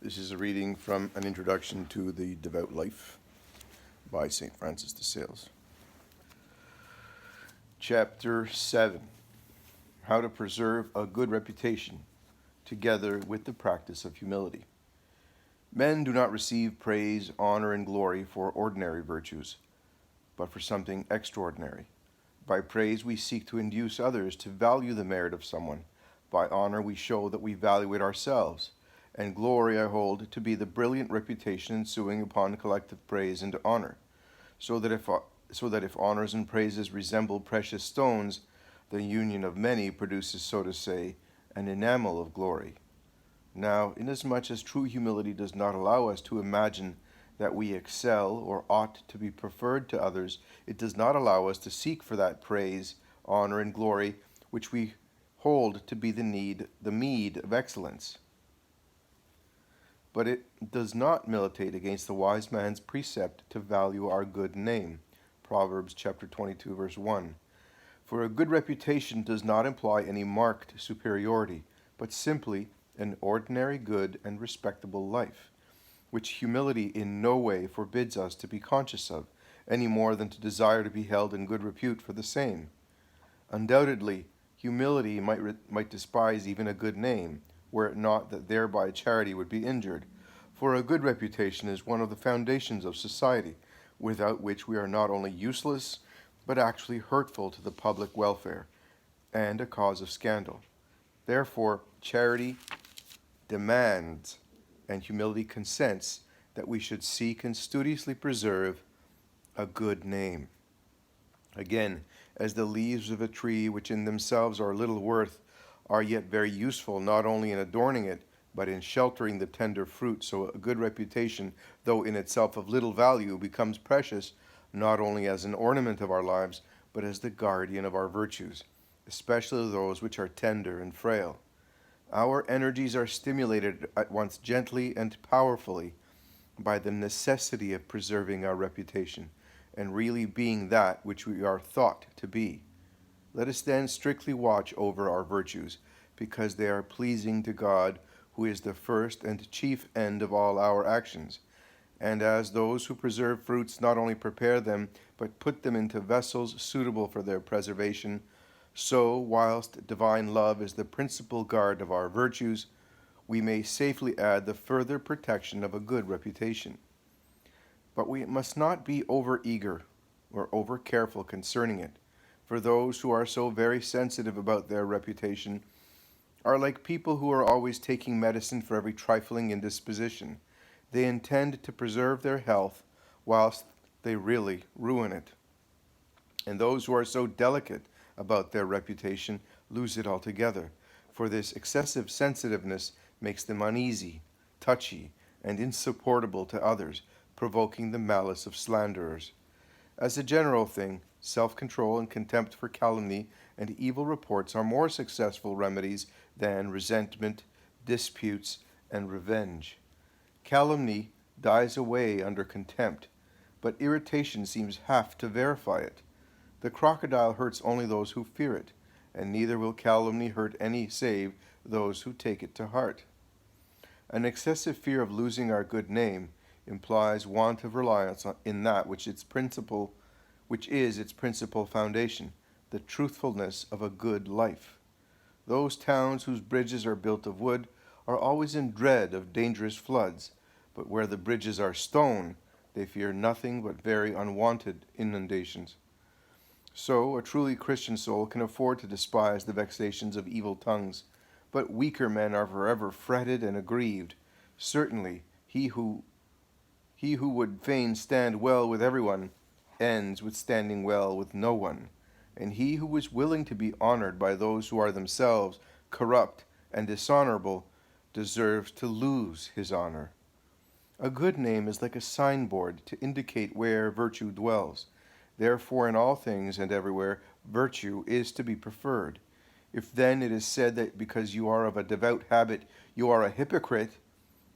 This is a reading from an introduction to the Devout Life by St. Francis de Sales. Chapter 7. How to preserve a good reputation, together with the practice of humility. Men do not receive praise, honor, and glory for ordinary virtues, but for something extraordinary. By praise we seek to induce others to value the merit of someone. By honor we show that we value it ourselves. And glory I hold to be the brilliant reputation ensuing upon collective praise and honor, so that if honors and praises resemble precious stones, the union of many produces, so to say, an enamel of glory. Now, inasmuch as true humility does not allow us to imagine that we excel or ought to be preferred to others, it does not allow us to seek for that praise, honor, and glory which we hold to be the meed of excellence. But it does not militate against the wise man's precept to value our good name. Proverbs chapter 22, verse 1. For a good reputation does not imply any marked superiority, but simply an ordinary good and respectable life, which humility in no way forbids us to be conscious of, any more than to desire to be held in good repute for the same. Undoubtedly, humility might despise even a good name, were it not that thereby charity would be injured. For a good reputation is one of the foundations of society, without which we are not only useless, but actually hurtful to the public welfare, and a cause of scandal. Therefore, charity demands, and humility consents, that we should seek and studiously preserve a good name. Again, as the leaves of a tree, which in themselves are little worth, are yet very useful not only in adorning it, but in sheltering the tender fruit, so a good reputation, though in itself of little value, becomes precious, not only as an ornament of our lives, but as the guardian of our virtues, especially those which are tender and frail. Our energies are stimulated at once gently and powerfully by the necessity of preserving our reputation, and really being that which we are thought to be. Let us then strictly watch over our virtues, because they are pleasing to God, who is the first and chief end of all our actions. And as those who preserve fruits not only prepare them, but put them into vessels suitable for their preservation, so, whilst divine love is the principal guard of our virtues, we may safely add the further protection of a good reputation. But we must not be over-eager or over-careful concerning it, for those who are so very sensitive about their reputation are like people who are always taking medicine for every trifling indisposition. They intend to preserve their health whilst they really ruin it. And those who are so delicate about their reputation lose it altogether, for this excessive sensitiveness makes them uneasy, touchy, and insupportable to others, provoking the malice of slanderers. As a general thing, self-control and contempt for calumny and evil reports are more successful remedies than resentment, disputes, and revenge. Calumny dies away under contempt, but irritation seems half to verify it. The crocodile hurts only those who fear it, and neither will calumny hurt any save those who take it to heart. An excessive fear of losing our good name implies want of reliance in that which is its principal foundation, the truthfulness of a good life. Those towns whose bridges are built of wood are always in dread of dangerous floods, but where the bridges are stone, they fear nothing but very unwanted inundations. So, a truly Christian soul can afford to despise the vexations of evil tongues, but weaker men are forever fretted and aggrieved. Certainly, he who would fain stand well with everyone ends with standing well with no one, and he who is willing to be honored by those who are themselves corrupt and dishonorable deserves to lose his honor. A good name is like a signboard to indicate where virtue dwells. Therefore, in all things and everywhere, virtue is to be preferred. If then it is said that because you are of a devout habit you are a hypocrite,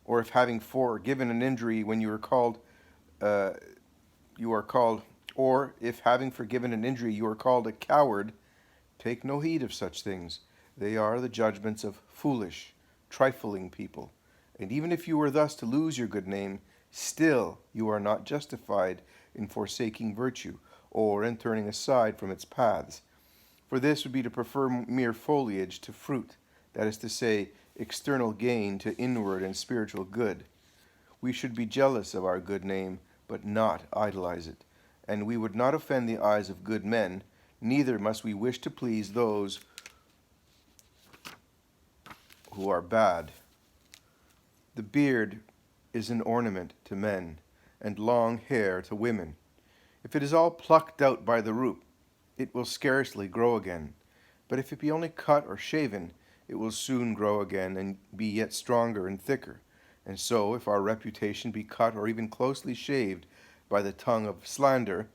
or if having forgiven an injury when or if having forgiven an injury you are called a coward, take no heed of such things. They are the judgments of foolish, trifling people, And even if you were thus to lose your good name, still you are not justified in forsaking virtue, or in turning aside from its paths. For this would be to prefer mere foliage to fruit, that is to say, external gain to inward and spiritual good. We should be jealous of our good name, but not idolize it. And we would not offend the eyes of good men, neither must we wish to please those who are bad. The beard is an ornament to men, and long hair to women. If it is all plucked out by the root, it will scarcely grow again. But if it be only cut or shaven, it will soon grow again and be yet stronger and thicker. And so, if our reputation be cut or even closely shaved by the tongue of slander,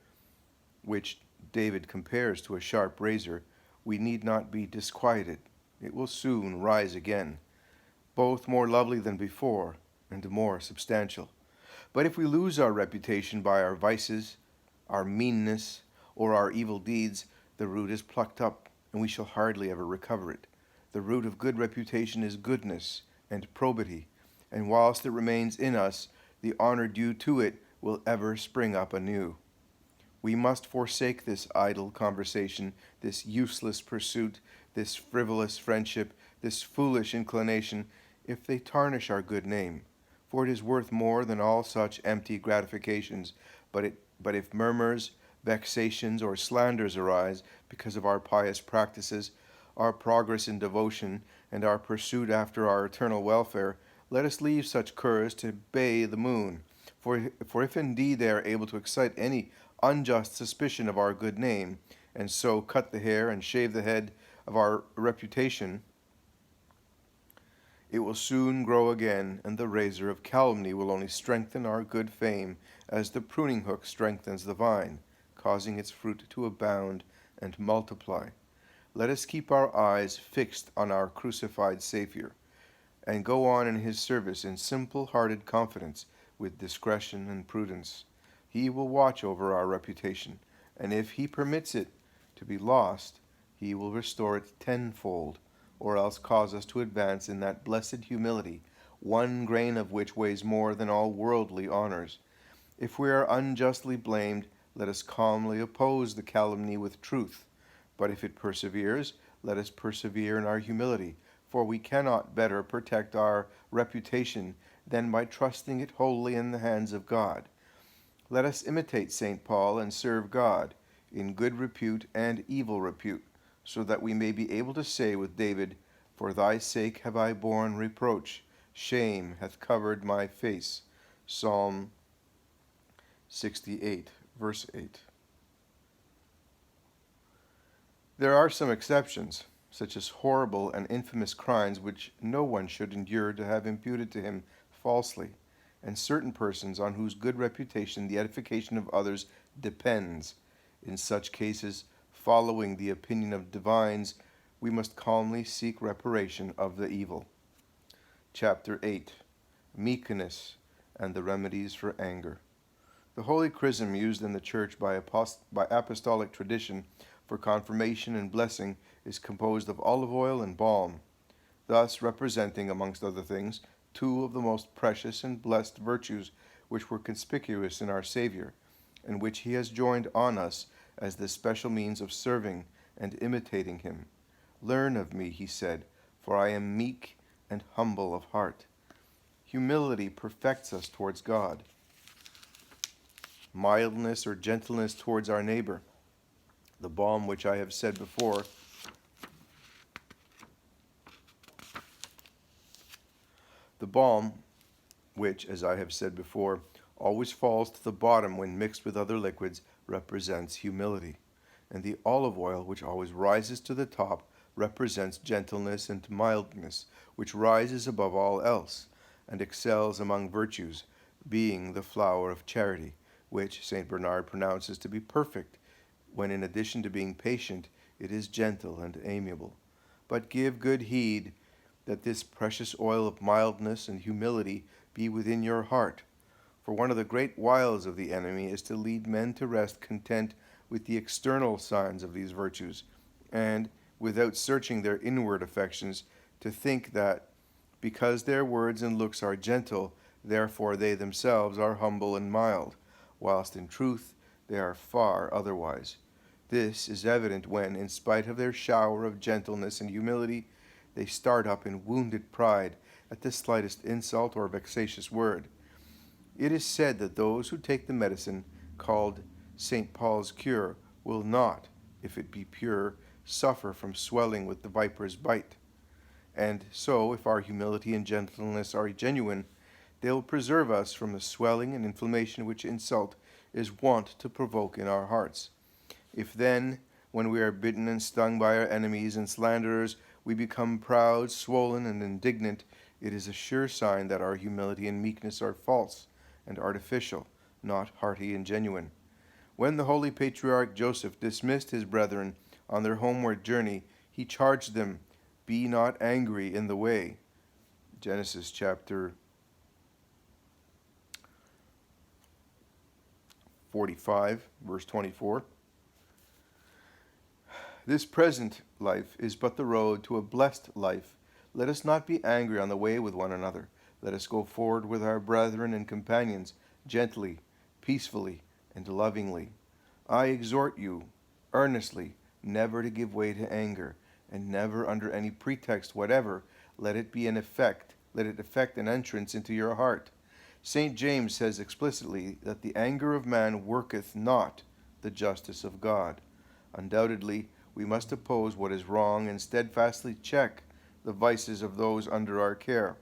which David compares to a sharp razor, we need not be disquieted. It will soon rise again, both more lovely than before and more substantial. But if we lose our reputation by our vices, our meanness, or our evil deeds, the root is plucked up, and we shall hardly ever recover it. The root of good reputation is goodness and probity, and whilst it remains in us, the honor due to it will ever spring up anew. We must forsake this idle conversation, this useless pursuit, this frivolous friendship, this foolish inclination, if they tarnish our good name. For it is worth more than all such empty gratifications. But if murmurs, vexations, or slanders arise because of our pious practices, our progress in devotion, and our pursuit after our eternal welfare, let us leave such curs to bay the moon. For if indeed they are able to excite any unjust suspicion of our good name, and so cut the hair and shave the head of our reputation, it will soon grow again, and the razor of calumny will only strengthen our good fame, as the pruning hook strengthens the vine, causing its fruit to abound and multiply. Let us keep our eyes fixed on our crucified Savior, and go on in his service in simple-hearted confidence, with discretion and prudence. He will watch over our reputation, and if he permits it to be lost, he will restore it tenfold, or else cause us to advance in that blessed humility, one grain of which weighs more than all worldly honors. If we are unjustly blamed, let us calmly oppose the calumny with truth. But if it perseveres, let us persevere in our humility, for we cannot better protect our reputation than by trusting it wholly in the hands of God. Let us imitate St. Paul and serve God in good repute and evil repute, so that we may be able to say with David, "For thy sake have I borne reproach, shame hath covered my face." Psalm 68, verse 8. There are some exceptions, such as horrible and infamous crimes which no one should endure to have imputed to him falsely, and certain persons on whose good reputation the edification of others depends. In such cases, following the opinion of divines, we must calmly seek reparation of the evil. Chapter 8. Meekness and the remedies for anger. The holy chrism used in the Church by apostolic tradition for confirmation and blessing is composed of olive oil and balm, thus representing, amongst other things, two of the most precious and blessed virtues which were conspicuous in our Savior, and which he has joined on us as the special means of serving and imitating him. "Learn of me," he said, "for I am meek and humble of heart." Humility perfects us towards God. Mildness or gentleness towards our neighbor. The balm which I have said before The balm, which, as I have said before, always falls to the bottom when mixed with other liquids, represents humility. And the olive oil, which always rises to the top, represents gentleness and mildness, which rises above all else, and excels among virtues, being the flower of charity, which St. Bernard pronounces to be perfect, when in addition to being patient, it is gentle and amiable. But give good heed that this precious oil of mildness and humility be within your heart. For one of the great wiles of the enemy is to lead men to rest content with the external signs of these virtues, and, without searching their inward affections, to think that, Because their words and looks are gentle, therefore they themselves are humble and mild, whilst in truth they are far otherwise. This is evident when, in spite of their shower of gentleness and humility, they start up in wounded pride at the slightest insult or vexatious word. It is said that those who take the medicine called St. Paul's cure will not, if it be pure, suffer from swelling with the viper's bite. And so, if our humility and gentleness are genuine, they will preserve us from the swelling and inflammation which insult is wont to provoke in our hearts. If then, when we are bitten and stung by our enemies and slanderers, we become proud, swollen, and indignant, it is a sure sign that our humility and meekness are false and artificial, not hearty and genuine. When the holy patriarch Joseph dismissed his brethren on their homeward journey, he charged them, "Be not angry in the way." Genesis chapter 45, verse 24. This present life is but the road to a blessed life. Let us not be angry on the way with one another. Let us go forward with our brethren and companions, gently, peacefully, and lovingly. I exhort you earnestly never to give way to anger, and never under any pretext whatever let it effect an entrance into your heart. St. James says explicitly that the anger of man worketh not the justice of God. Undoubtedly, we must oppose what is wrong and steadfastly check the vices of those under our care.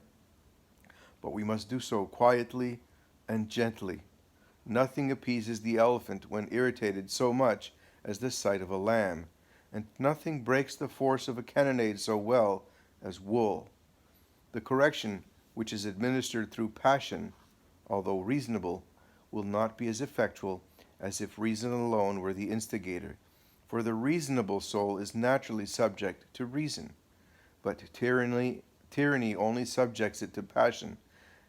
But we must do so quietly and gently. Nothing appeases the elephant when irritated so much as the sight of a lamb, and nothing breaks the force of a cannonade so well as wool. The correction which is administered through passion, although reasonable, will not be as effectual as if reason alone were the instigator, for the reasonable soul is naturally subject to reason, but tyranny only subjects it to passion,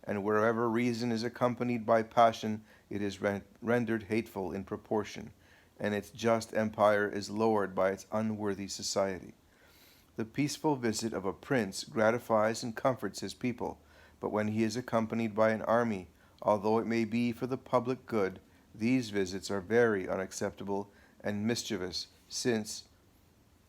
and wherever reason is accompanied by passion, it is rendered hateful in proportion, and its just empire is lowered by its unworthy society. The peaceful visit of a prince gratifies and comforts his people, but when he is accompanied by an army, although it may be for the public good, these visits are very unacceptable and mischievous, since,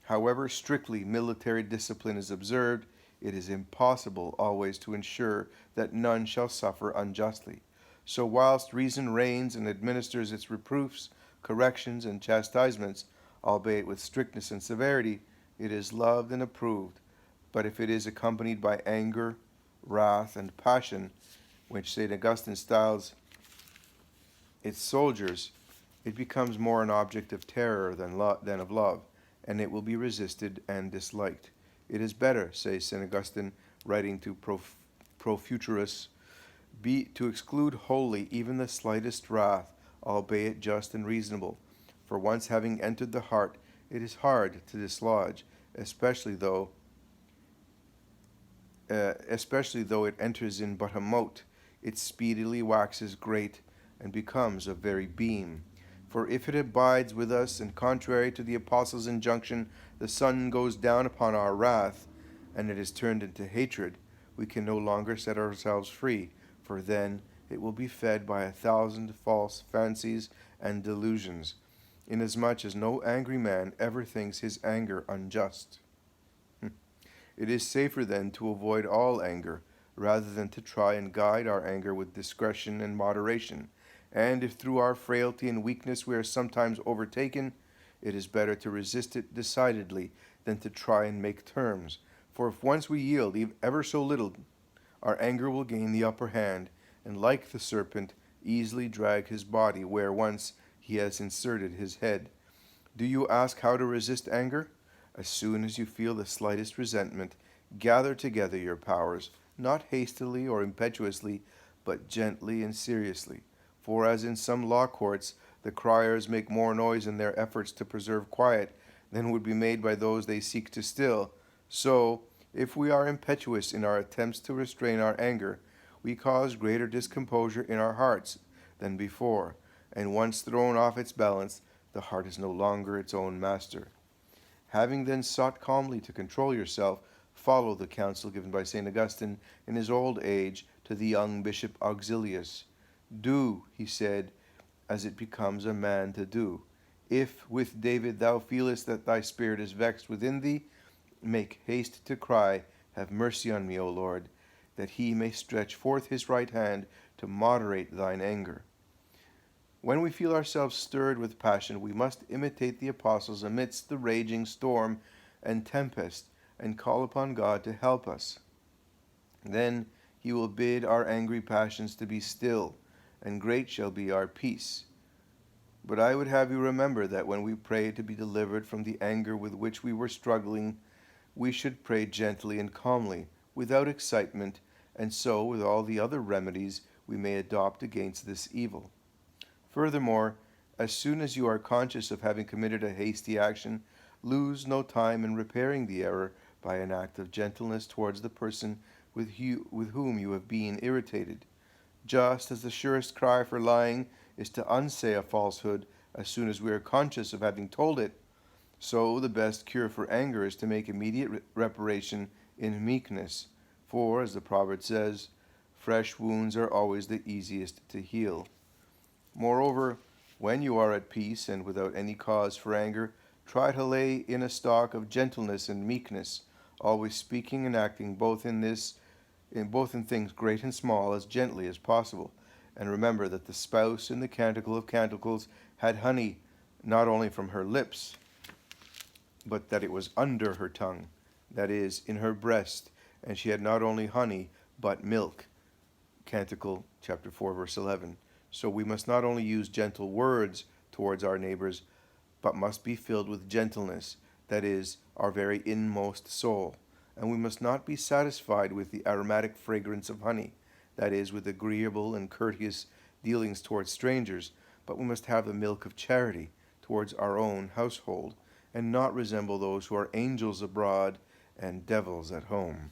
however strictly military discipline is observed, it is impossible always to ensure that none shall suffer unjustly. So whilst reason reigns and administers its reproofs, corrections, and chastisements, albeit with strictness and severity, it is loved and approved. But if it is accompanied by anger, wrath, and passion, which St. Augustine styles its soldiers, it becomes more an object of terror than of love, and it will be resisted and disliked. It is better, says St. Augustine, writing to Profuturus, to exclude wholly even the slightest wrath, albeit just and reasonable. For once having entered the heart, it is hard to dislodge, especially though it enters in but a mote. It speedily waxes great and becomes a very beam. For if it abides with us, and contrary to the apostle's injunction, the sun goes down upon our wrath, and it is turned into hatred, we can no longer set ourselves free, for then it will be fed by 1,000 false fancies and delusions, inasmuch as no angry man ever thinks his anger unjust. It is safer then to avoid all anger, rather than to try and guide our anger with discretion and moderation. And if through our frailty and weakness we are sometimes overtaken, it is better to resist it decidedly than to try and make terms. For if once we yield ever so little, our anger will gain the upper hand, and like the serpent, easily drag his body where once he has inserted his head. Do you ask how to resist anger? As soon as you feel the slightest resentment, gather together your powers, not hastily or impetuously, but gently and seriously. For as in some law courts the criers make more noise in their efforts to preserve quiet than would be made by those they seek to still, so, if we are impetuous in our attempts to restrain our anger, we cause greater discomposure in our hearts than before, and once thrown off its balance, the heart is no longer its own master. Having then sought calmly to control yourself, follow the counsel given by St. Augustine in his old age to the young Bishop Auxilius. Do, he said, as it becomes a man to do. If with David thou feelest that thy spirit is vexed within thee, make haste to cry, Have mercy on me, O Lord, that he may stretch forth his right hand to moderate thine anger. When we feel ourselves stirred with passion, we must imitate the apostles amidst the raging storm and tempest, and call upon God to help us. Then he will bid our angry passions to be still, and great shall be our peace. But I would have you remember that when we pray to be delivered from the anger with which we were struggling, we should pray gently and calmly, without excitement, and so with all the other remedies we may adopt against this evil. Furthermore, as soon as you are conscious of having committed a hasty action, lose no time in repairing the error by an act of gentleness towards the person with whom you have been irritated. Just as the surest cry for lying is to unsay a falsehood as soon as we are conscious of having told it, so the best cure for anger is to make immediate reparation in meekness. For, as the proverb says, fresh wounds are always the easiest to heal. Moreover, when you are at peace and without any cause for anger, try to lay in a stock of gentleness and meekness, always speaking and acting both in things great and small as gently as possible. And remember that the spouse in the Canticle of Canticles had honey not only from her lips, but that it was under her tongue, that is, in her breast, and she had not only honey, but milk. Canticle chapter 4, verse 11. So we must not only use gentle words towards our neighbors, but must be filled with gentleness, that is, our very inmost soul. And we must not be satisfied with the aromatic fragrance of honey, that is, with agreeable and courteous dealings towards strangers, but we must have the milk of charity towards our own household, and not resemble those who are angels abroad and devils at home.